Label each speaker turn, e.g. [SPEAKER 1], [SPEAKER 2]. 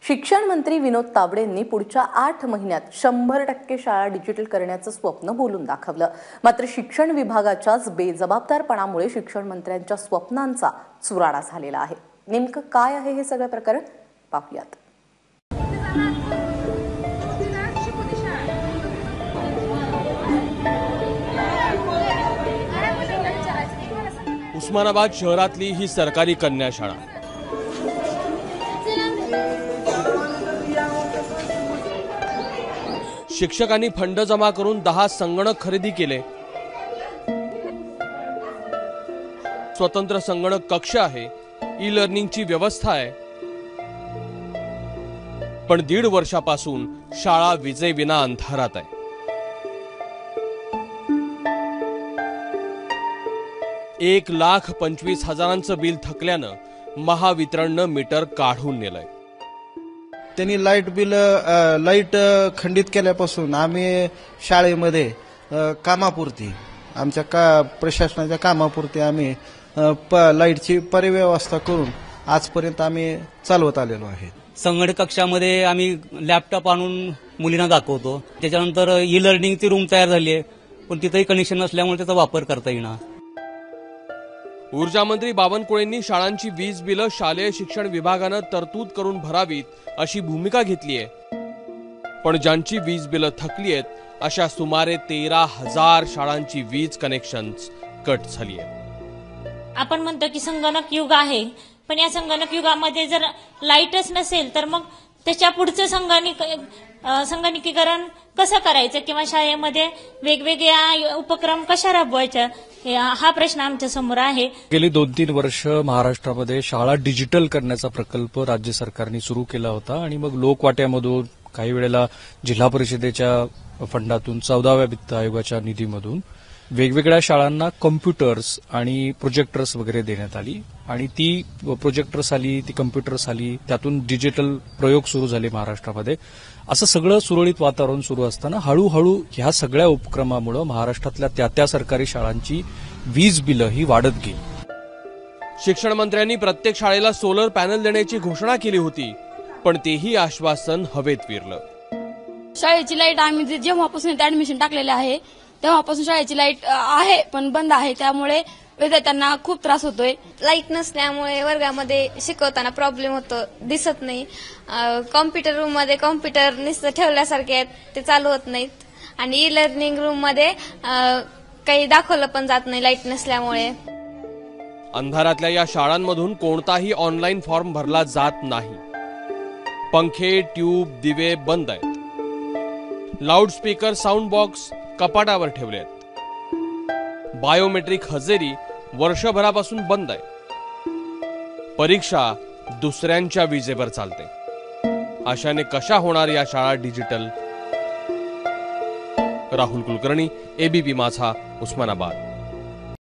[SPEAKER 1] शिक्षण मंत्री विनोद तावडेंनी पुढच्या 8 महिन्यात 100% शाळा डिजिटल करण्याचं स्वप्न बोलून दाखवलं। मात्र शिक्षण विभागाच्याच बेजबाबदारपणामुळे शिक्षण मंत्र्यांच्या स्वप्नांचा चुराडा झालेला आहे। नेमकं काय आहे हे सगळं प्रकरण पाहूयात।
[SPEAKER 2] उस्मानाबाद शहरातली ही सरकारी कन्या शाळा। शिक्षकांनी फंड जमा करून 10 संगणक खरेदी केले। स्वतंत्र संगणक कक्ष आहे, ई लर्निंगची व्यवस्था आहे। पण 1.5 वर्षापासून शाळा विजेविना अंधारात आहे। $1,25,000चं बिल थकल्यानं महावितरणनं मीटर काढून नेलंय।
[SPEAKER 3] त्यांनी लाईट खंडित केल्यापासून आम्ही शाळेमध्ये कामापुरती आमच्या प्रशासनाच्या कामापुरती आम्ही लाईटची परिव्यवस्था करून आजपर्यंत आम्ही चालवत आलेलो आहे।
[SPEAKER 4] संगणक कक्षामध्ये आम्ही लॅपटॉप आणून मुलींना दाखवतो। त्याच्यानंतर ई लर्निंगची रूम तयार झाली आहे, पण तिथेही कनेक्शन नसल्यामुळे त्याचा वापर करता येणार।
[SPEAKER 2] ऊर्जा मंत्री बावनकुळेंनी शाळांची वीज बिलं शालेय शिक्षण विभागानं तरतूद करून भरावीत अशी भूमिका घेतली आहे। पण ज्यांची वीज बिलं थकली आहेत अशा सुमारे 13,000 शाळांची वीज कनेक्शन्स कट झाली आहेत।
[SPEAKER 5] आपण म्हणतो की संगणक युग आहे, पण या संगणक युगामध्ये जर लाईटच नसेल तर मग त्याच्या पुढचं संगणकीकरण कसं करायचं किंवा शाळेमध्ये वेगवेगळ्या उपक्रम कशा राबवायच्या हा प्रश्न आमच्या समोर आहे।
[SPEAKER 6] गेली 2-3 वर्ष महाराष्ट्रामध्ये शाळा डिजिटल करण्याचा प्रकल्प राज्य सरकारने सुरू केला होता आणि मग लोकवाट्यामधून काही वेळेला जिल्हा परिषदेच्या फंडातून 14व्या वित्त आयोगाच्या निधीमधून वेगवेगळ्या शाळांना कॉम्प्युटर्स आणि प्रोजेक्टर्स वगैरे देण्यात आली आणि ती प्रोजेक्टर्स आली, ती कॉम्प्युटर्स आली, त्यातून डिजिटल प्रयोग सुरू झाले महाराष्ट्रामध्ये। असं सगळं सुरळीत वातावरण सुरू असताना हळूहळू ह्या सगळ्या उपक्रमामुळे महाराष्ट्रातल्या त्या सरकारी शाळांची वीज बिलं ही वाढत गेली।
[SPEAKER 2] शिक्षण मंत्र्यांनी प्रत्येक शाळेला सोलर पॅनल देण्याची घोषणा केली होती, पण तेही आश्वासन हवेत विरलं।
[SPEAKER 7] शाळेची लाईट आम्ही जेव्हापासून ऍडमिशन टाकलेले आहे तेव्हापासून शाळेची लाईट आहे पण बंद आहे, त्यामुळे विद्यार्थ्यांना खूप त्रास होतोय।
[SPEAKER 8] लाईट नसल्यामुळे वर्गामध्ये शिकवताना प्रॉब्लेम होतो, दिसत नाही। कॉम्प्युटर रूम मध्ये कॉम्प्युटर नुसतं ठेवल्यासारखे आहेत, ते चालू होत नाहीत आणि ई लर्निंग रूम मध्ये काही दाखवलं पण जात नाही लाईट नसल्यामुळे।
[SPEAKER 2] अंधारातल्या या शाळांमधून कोणताही ऑनलाईन फॉर्म भरला जात नाही। पंखे, ट्यूब, दिवे बंद आहेत। लाऊडस्पीकर, साऊंड बॉक्स कपाटावर ठेवले आहेत। बायोमेट्रिक हजेरी वर्षभरापासून बंद आहे। परीक्षा दुसऱ्यांच्या विजेवर चालते। अशाने कशा होणार या शाळा डिजिटल? राहुल कुलकर्णी, एबीपी माझा, उस्मानाबाद।